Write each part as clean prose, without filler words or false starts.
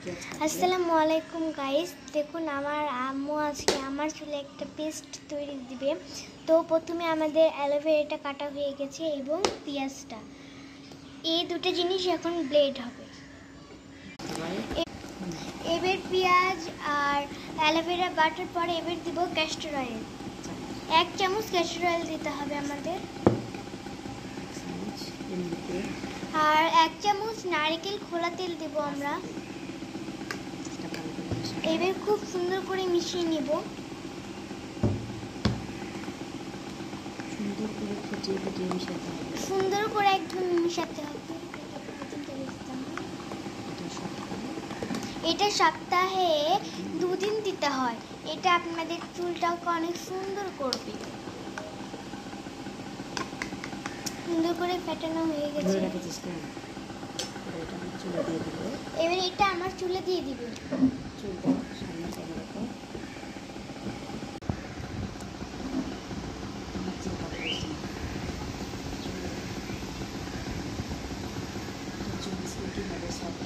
আসসালামু আলাইকুম গাইস, দেখুন আমার আম্মু আজকে আমার চুলে একটা পেস্ট তৈরি দিবে। তো প্রথমে আমাদের অ্যালোভেরাটা কাটা হয়ে গেছে এবং পেঁয়াজটা, এই দুটো জিনিস এখন ব্লেড হবে। এবার পেঁয়াজ আর অ্যালোভেরা বাটার পরে এবার দিব ক্যাস্টর অয়েল। 1 চামচ ক্যাস্টর অয়েল দিতে হবে আমাদের, আর 1 চামচ নারকেল খোলা তেল দেব আমরা। এবার খুব সুন্দর করে মিশিয়ে নিব, সুন্দর করে একদম মিশাতে হবে। এটা সপ্তাহে 2 দিন দিতে হয়। এটা আপনাদের চুলটাকে অনেক সুন্দর করবে। সুন্দর করে ফেটানো হয়ে গেছে, এবার এটা আমার চুলে দিয়ে দিবে।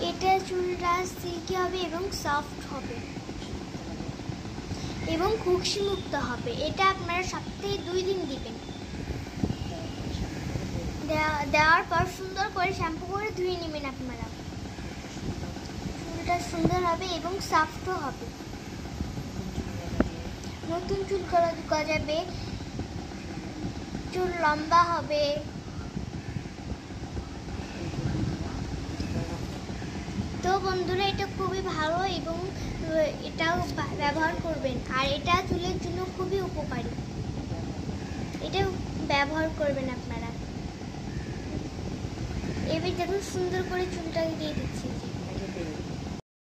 এটা চুলটা সিল্কি হবে এবং সফট হবে এবং খুশকি মুক্ত হবে। এটা আপনারা সপ্তাহে 2 দিন দিবেন। দেওয়ার পর সুন্দর করে শ্যাম্পু করে ধুয়ে নেবেন আপনারা। চুলটা সুন্দর হবে এবং সফটও হবে। নতুন চুল গজাবে, চুল লম্বা হবে। তো বন্ধুরা, এটা খুবই ভালো এবং এটাও ব্যবহার করবেন। আর এটা চুলের জন্য খুবই উপকারী, এটা ব্যবহার করবেন আপনারা। এবার দেখুন সুন্দর করে চুলটাকে দিয়ে দিচ্ছি।